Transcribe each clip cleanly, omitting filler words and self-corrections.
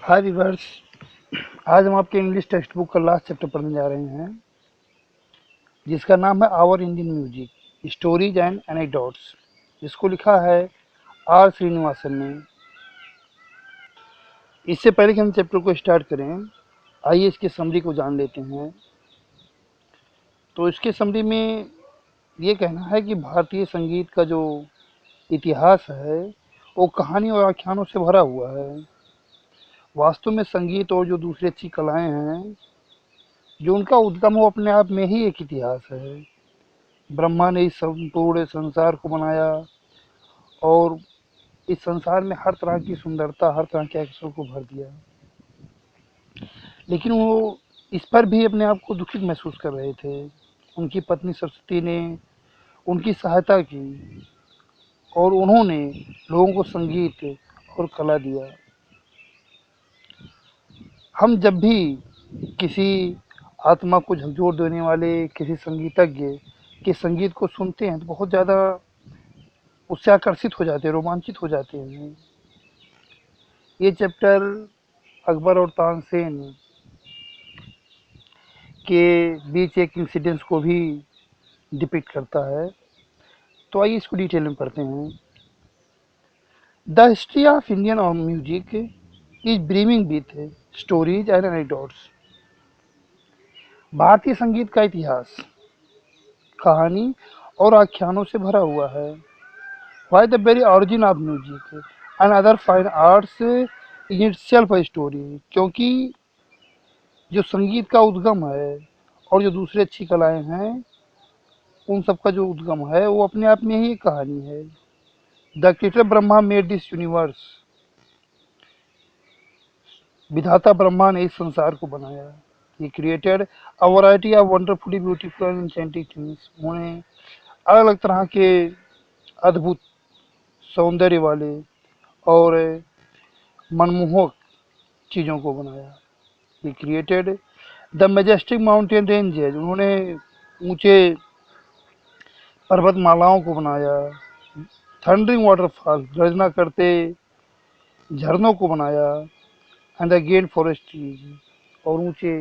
हाय viewers. आज हम आपके इंग्लिश टेक्स्ट बुक का लास्ट चैप्टर पढ़ने जा रहे हैं, जिसका नाम है our Indian music stories and anecdotes, जिसको लिखा है आर श्रीनिवासन ने। इससे पहले कि हम चैप्टर को स्टार्ट करें, आइए इसके समरी को जान लेते हैं। तो इसके समरी में ये कहना है कि भारतीय संगीत का जो इतिहास है वो कहानी और आख्यानों से भरा हुआ है। वास्तव में संगीत और जो दूसरी अच्छी कलाएं हैं, जो उनका उद्गम वो अपने आप में ही एक इतिहास है। ब्रह्मा ने इस संपूर्ण संसार को बनाया और इस संसार में हर तरह की सुंदरता, हर तरह के अक्षरों को भर दिया, लेकिन वो इस पर भी अपने आप को दुखित महसूस कर रहे थे। उनकी पत्नी सरस्वती ने उनकी सहायता की और उन्होंने लोगों को संगीत और कला दिया। हम जब भी किसी आत्मा को झकझोर देने वाले किसी संगीतज्ञ के संगीत को सुनते हैं तो बहुत ज़्यादा उससे आकर्षित हो जाते हैं, रोमांचित हो जाते हैं। ये चैप्टर अकबर और तानसेन के बीच एक इंसिडेंस को भी डिपिक्ट करता है। तो आइए इसको डिटेल में पढ़ते हैं। The history of Indian music is brimming with stories and anecdotes. भारतीय संगीत का इतिहास कहानी और आख्यानों से भरा हुआ है। Why the very origin of music and other fine arts in itself a story. क्योंकि जो संगीत का उद्गम है और जो दूसरी अच्छी कलाएं हैं, उन सब का जो उद्गम है वो अपने आप में ही एक कहानी है। The creator Brahma made this universe. विधाता ब्रह्मा ने इस संसार को बनाया। He created a variety of wonderfully beautiful and aesthetic things. उन्होंने अलग अलग तरह के अद्भुत, सौंदर्य वाले और मनमोहक चीज़ों को बनाया। He created the majestic mountain ranges. उन्होंने ऊंचे पर्वतमालाओं को बनाया। थंडरिंग वाटरफॉल, गर्जना करते झरनों को बनाया। And the great forest trees, और ऊंचे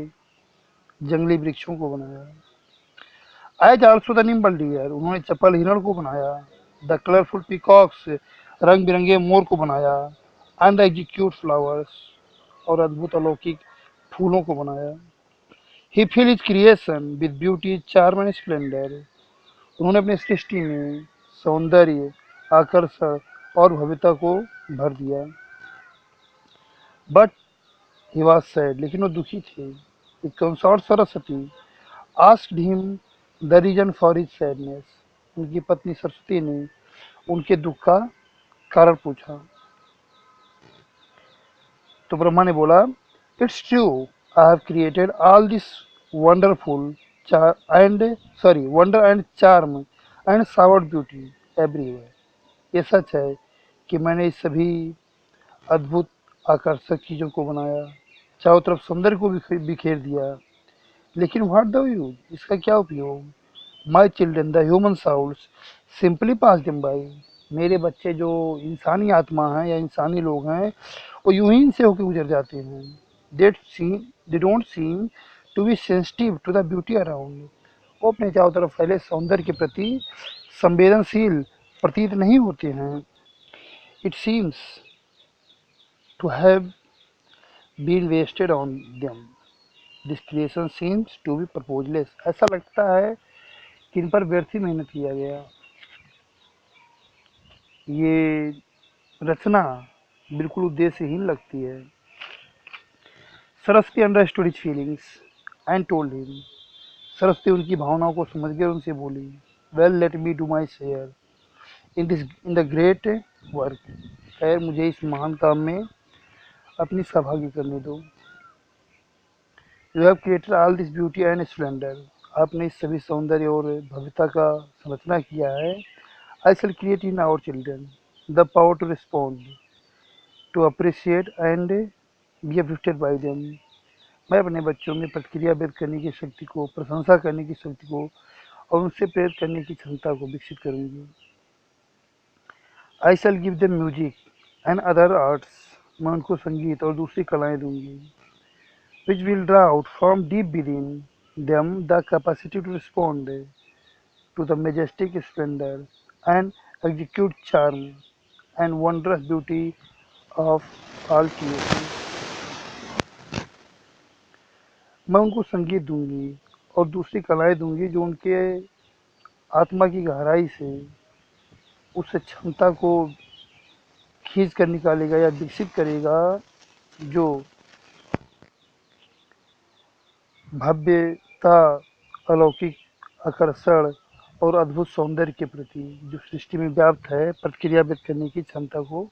जंगली वृक्षों को बनाया। As also the nimble deer. उन्होंने चपल हिरण को बनाया। द कलरफुल पीकॉक्स, रंग बिरंगे मोर को बनाया। एंड द एग्जीक्यूट फ्लावर्स, और अद्भुत अलौकिक फूलों को बनाया। He filled his creation with beauty, charm and splendour. उन्होंने अपनी सृष्टि में सौंदर्य, आकर्षण और भव्यता को भर दिया। बट ही वॉज सैड, लेकिन वो दुखी थे। एक consort Saraswati asked him the reason for his sadness. उनकी पत्नी सरस्वती ने उनके दुख का कारण पूछा। तो ब्रह्मा ने बोला, it's true, I have created all this wonderful and wonder and charm and सावर्ड beauty everywhere. ये सच है कि मैंने इस सभी अद्भुत आकर्षक चीज़ों को बनाया, चारों तरफ सौंदर्य को बिखेर दिया, लेकिन व्हाट डू यूज, इसका क्या उपयोग? My children the human souls simply pass them by. मेरे बच्चे जो इंसानी आत्मा हैं या इंसानी लोग हैं, वो यूं ही इनसे होकर गुजर जाते हैं। They don't seem to be sensitive to the beauty around. वो अपने चारों तरफ फैले सौंदर्य के प्रति संवेदनशील प्रतीत नहीं होते हैं। It seems to have been wasted on them. This creation seems to be purposeless. ऐसा लगता है कि इन पर व्यर्थ ही मेहनत किया गया। ये रचना बिल्कुल उद्देश्यहीन लगती है। Saraswati understood his feelings and told him. Saraswati उनकी भावनाओं को समझ गई और उनसे बोली, well let me do my share in the great work. खैर, मुझे इस महान काम में अपनी सहभागी करने दो। You have created all this beauty and Splendor. आपने इस सभी सौंदर्य और भव्यता का संरचना किया है। I shall create in our children the power to respond, to appreciate and be affected by them. मैं अपने बच्चों में प्रतिक्रिया व्यक्त करने की शक्ति को, प्रशंसा करने की शक्ति को और उनसे प्रेरित करने की क्षमता को विकसित करूंगी। I shall give them music and other arts मैं उनको संगीत और दूसरी कलाएं दूंगी, which will draw out from deep within them the capacity to respond to the majestic splendor and execute charm and wondrous beauty of all creation. मैं उनको संगीत दूंगी और दूसरी कलाएं दूंगी जो उनके आत्मा की गहराई से उस क्षमता को खींच कर निकालेगा या विकसित करेगा जो भव्यता, अलौकिक आकर्षण और अद्भुत सौंदर्य के प्रति जो सृष्टि में व्याप्त है प्रतिक्रिया व्यक्त करने की क्षमता को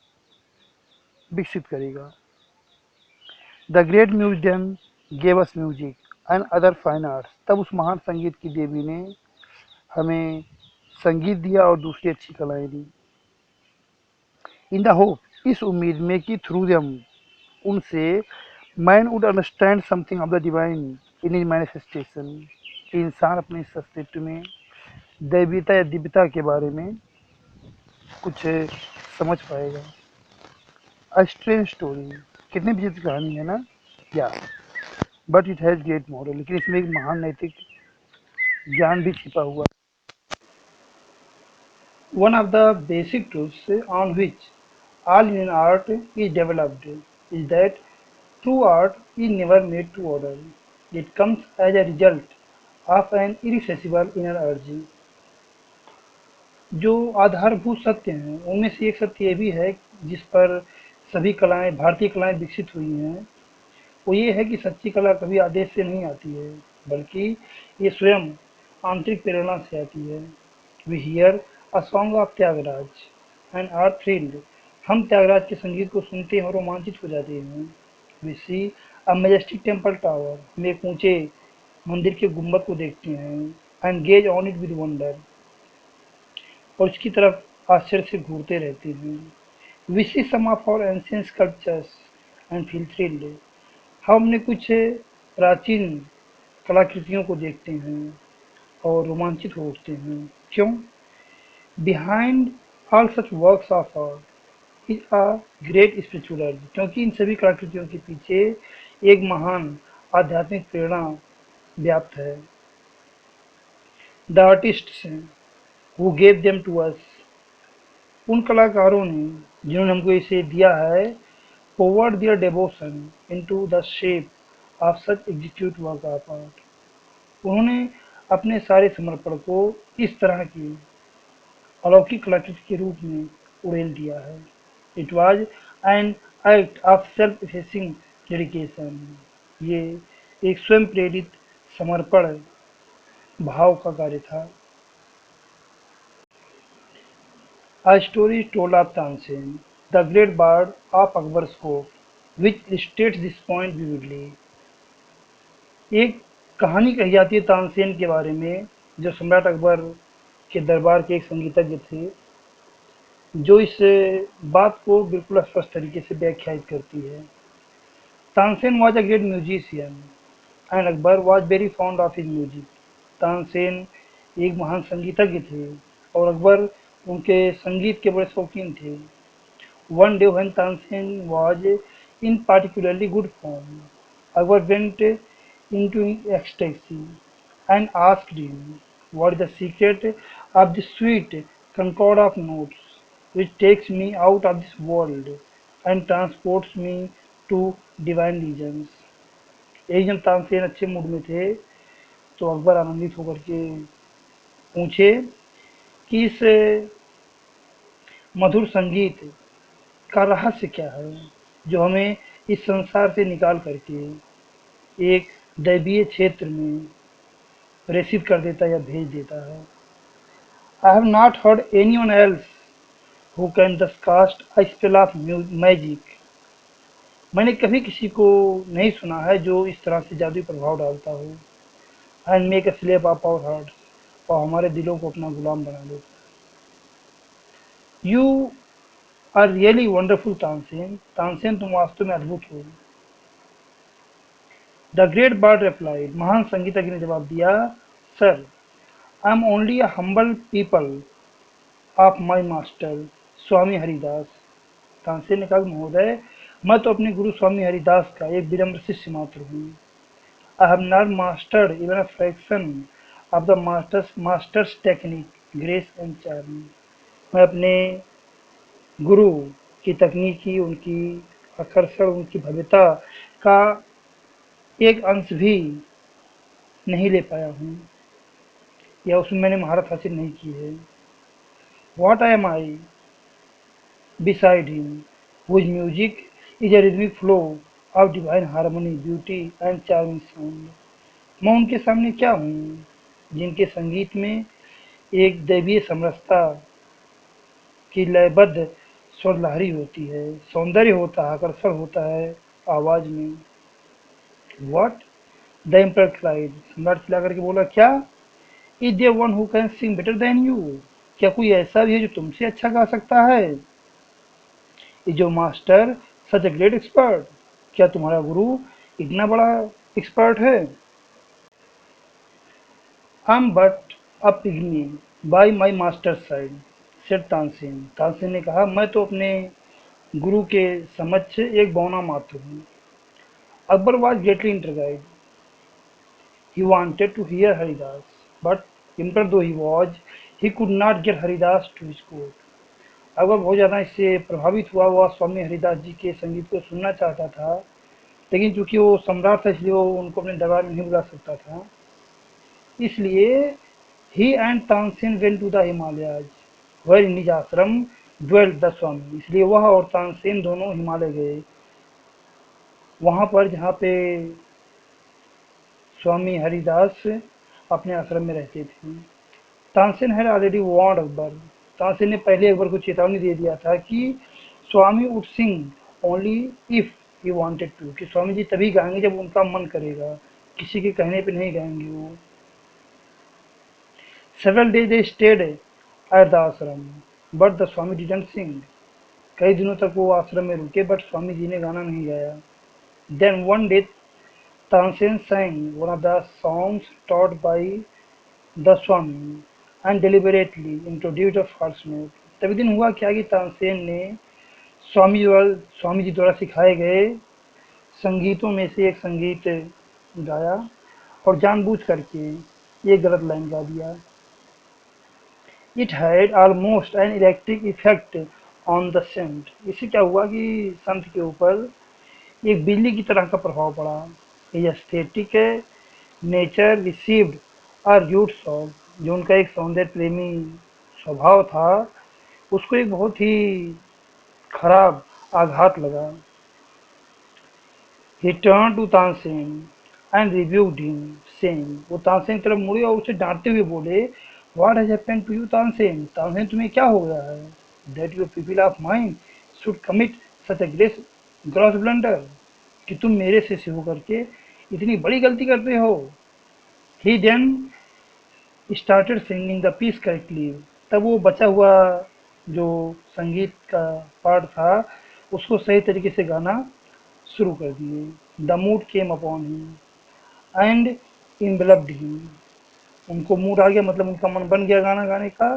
विकसित करेगा। The great museum gave us music and other fine arts. तब उस महान संगीत की देवी ने हमें संगीत दिया और दूसरी अच्छी कलाएं दी। इन द होप, इस उम्मीद में कि थ्रू देम, उनसे man would understand something of the divine in his manifestation, कि इंसान अपने इस अस्तित्व में दैवीता या दिव्यता के बारे में कुछ समझ पाएगा। अ स्ट्रेंज स्टोरी, कितनी विचित्र कहानी है ना। या but it has great moral, लेकिन इसमें एक महान नैतिक ज्ञान भी छिपा हुआ। One of the basic truths on which all Indian art is developed is that true art is never made to order. It comes as a result of an irrepressible inner urge. जो आधारभूत सत्य हैं उनमें से एक सत्य ये भी है जिस पर सभी कलाएं, भारतीय कलाएं विकसित हुई हैं, वो ये है कि सच्ची कला कभी आदेश से नहीं आती है, बल्कि ये स्वयं आंतरिक प्रेरणा से आती है। We hear a song of Tyagaraja and are thrilled. हम त्यागराज के संगीत को सुनते हैं और रोमांचित हो जाते हैं। We see a majestic temple tower. हम एक ऊंचे मंदिर के गुंबद को देखते हैं and gaze on it with wonder, और उसकी तरफ आश्चर्य से घूरते रहते हैं। We see some of our ancient sculptures and feel thrilled. हम अपने कुछ प्राचीन कलाकृतियों को देखते हैं और रोमांचित हो उठते हैं। क्यों? Behind all such works of art is a great spiritual अर्ज, क्योंकि इन सभी कलाकृतियों के पीछे एक महान आध्यात्मिक प्रेरणा व्याप्त है। The artists who gave them to us, उन कलाकारों ने जिन्होंने हमको इसे दिया है, forward their devotion into the shape of such execute work of art। उन्होंने अपने सारे समर्पण को इस तरह की अलौकिक कलाकृति के रूप में उड़ेल दिया है। It was an act of self effacing dedication. ये एक स्वयं प्रेरित समर्पण भाव का कार्य था। A story is told of Tansen, the great bard of Akbar's court, which illustrates this point vividly। एक कहानी कही जाती है तानसेन के बारे में, जो सम्राट अकबर के दरबार के एक संगीतज्ञ थे, जो इस बात को बिल्कुल स्पष्ट तरीके से व्याख्यायित करती है। Tansen was a great musician and Akbar was very fond of his music. Tansen एक महान संगीतज्ञ थे और अकबर उनके संगीत के बड़े शौकीन थे। One day when Tansen was in particularly good form, Akbar went into ecstasy and asked him, "What is the secret of this sweet concord of notes which takes me out of this world and transports me to divine regions?" एक जन तानसेन अच्छे mood में थे तो अकबर आनंदित होकर के पूछे कि इस मधुर संगीत का रहस्य क्या है जो हमें इस संसार से निकाल करके एक दैवीय क्षेत्र में प्रेषित कर देता या भेज देता है। I have not heard anyone else who can thus cast a spell of magic. मैंने कभी किसी को नहीं सुना है जो इस तरह से जादुई प्रभाव डालता हो and make a slave of our heart, और हमारे दिलों को अपना गुलाम बना देता। You are really wonderful Tansen. Tansen तुम वास्तव में अद्भुत हो। द ग्रेट बर्ड रिप्लाइड, महान संगीतज्ञ ने जवाब दिया, sir, I am only a humble pupil of my master Swami Haridas. Tansen ने कहा, महोदय, मैं तो अपने गुरु स्वामी हरिदास का एक विनम्र शिष्य मात्र हूँ। आई have not mastered even a fraction of the masters technique, grace and charm. मैं अपने गुरु की तकनीकी, उनकी आकर्षण, उनकी भव्यता का एक अंश भी नहीं ले पाया हूँ, या उसमें मैंने महारत हासिल नहीं की है। What am I beside him, whose music is a rhythmic flow of divine harmony, beauty and charming sound? मैं उनके सामने क्या हूँ, जिनके संगीत में एक दैवीय समरसता की लयबद्ध स्वर लहरी होती है, सौंदर्य होता है, आकर्षण होता है आवाज में। What? The emperor cried. सम्राट चिल्ला करके बोला, क्या? Is there one who can sing better than you? क्या कोई ऐसा भी है जो तुमसे अच्छा गा सकता है? Is your master such a great expert? क्या तुम्हारा गुरु इतना बड़ा एक्सपर्ट है? I'm but a pygmy by my master's side, said Tansen. Tansen ने कहा, मैं तो अपने गुरु के समक्ष एक बौना मात्र हूँ। Akbar was greatly intrigued. He wanted to hear Haridas, but emperor though he was, he could not get Haridas to his court. Akbar बहुत ज़्यादा इससे प्रभावित हुआ, वह स्वामी हरिदास जी के संगीत को सुनना चाहता था, लेकिन चूंकि वो सम्राट था इसलिए वो उनको अपने दरबार में नहीं बुला सकता था। इसलिए he and Tansen went to the Himalayas where in his ashram dwelt the swami. इसलिए वह और तानसेन दोनों हिमालय गए, वहां पर जहाँ पे स्वामी हरिदास अपने आश्रम में रहते थे। Tansen had already warned Akbar. Tansen ने पहले अकबर को चेतावनी दे दिया था कि swami would sing only if he wanted to, कि स्वामी जी तभी गाएंगे जब उनका मन करेगा, किसी के कहने पे नहीं गाएंगे वो। Several days they stayed at the ashram, but the Swami didn't sing. कई दिनों तक वो आश्रम में रुके, बट स्वामी जी ने गाना नहीं गाया। Then one day Tansen sang one of the songs taught by the Swami and deliberately introduced a false note. तभी दिन हुआ क्या कि तानसेन ने स्वामी जी द्वारा सिखाए गए संगीतों में से एक संगीत गाया और जानबूझ करके ये गलत लाइन गा दिया। It had almost an electric effect on the saint. इससे क्या हुआ कि संत के ऊपर एक बिजली की तरह का प्रभाव पड़ा। His aesthetic nature received a rude shock. जो उनका एक सौंदर्य प्रेमी स्वभाव था, उसको एक बहुत ही खराब आघात लगा। He turned to Tansen and rebuked him, saying, वो तानसेन की तरफ मुड़े और उसे डांटते हुए बोले, What has happened to you, Tansen? Tansen तुम्हें क्या हो गया है? That your pupil of mine should commit such a gross blunder, कि तुम मेरे शिष्य होकर के इतनी बड़ी गलती करते हो। He then started singing the piece correctly. तब वो बचा हुआ जो संगीत का पार्ट था उसको सही तरीके से गाना शुरू कर दिए। The mood came upon him and enveloped him. उनको मूड आ गया, मतलब उनका मन बन गया गाना गाने का।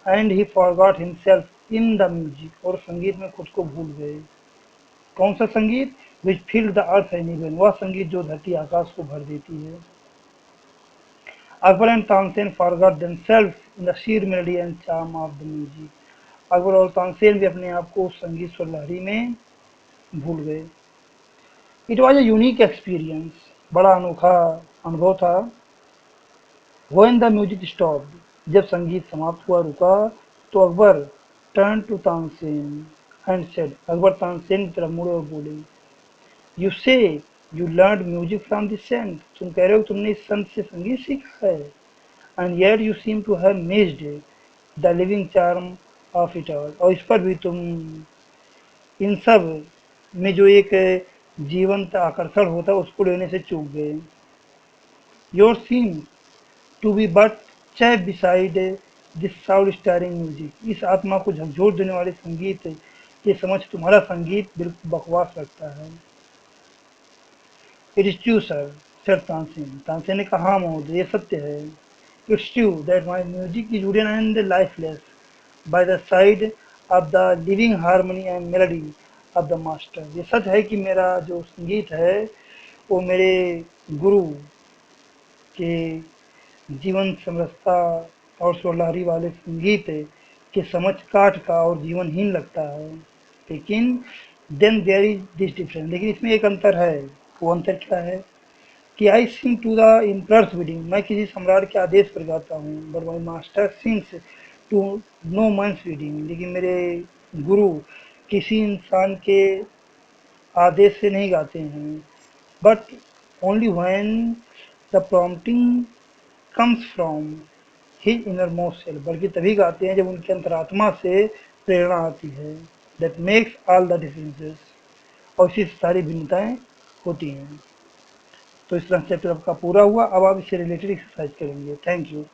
And he forgot himself in the music, और संगीत में खुद को भूल गए। कौन सा संगीत? Which filled the earth and heaven, वह संगीत जो धरती आकाश को भर देती है। Akbar and Tansen forgot themselves in the sheer melody and charm of the music. Akbar और तानसेन भी अपने आप को उस संगीत स्वर लहरी में भूल गए। It was a unique experience, बड़ा अनोखा अनुभव था। When the music stopped, जब संगीत समाप्त हुआ, रुका, तो Akbar turned to Tansen and said, Akbar Tansen की तरफ मुड़े और बोले, You say you learned music from the saint, तुम कह रहे हो तुमने इस संत से संगीत सीखा है, and yet you seem to have missed the living charm of it all, और इस पर भी तुम इन सब में जो एक जीवंत आकर्षण होता है उसको लेने से चूक गए। Your seems to be but chaff beside this soul stirring music, इस आत्मा को झकझोर देने वाले संगीत के समक्ष तुम्हारा संगीत बिल्कुल बकवास लगता है। It is true, sir, said Tansen. Tansen ने कहा, हाँ महोदय, ये सत्य है। It's true that my music is wooden and lifeless by the side of the living harmony and melody of the master. ये सच है कि मेरा जो संगीत है वो मेरे गुरु के जीवन समरसता और सुरलहरी वाले संगीत के समझ काठ का और जीवनहीन लगता है। लेकिन then there is this difference, लेकिन इसमें एक अंतर है। वो अंतर क्या है कि I sing to the emperor's bidding, मैं किसी सम्राट के आदेश पर गाता हूँ, but my master sings to no man's bidding, लेकिन मेरे गुरु किसी इंसान के आदेश से नहीं गाते हैं, but only when the prompting comes from his innermost self, बल्कि तभी गाते हैं जब उनके अंतरात्मा से प्रेरणा आती है। That makes all the differences, और इसी से सारी भिन्नताएं होती हैं। तो इस तरह चैप्टर आपका पूरा हुआ। अब आप इससे रिलेटेड एक्सरसाइज करेंगे। Thank you.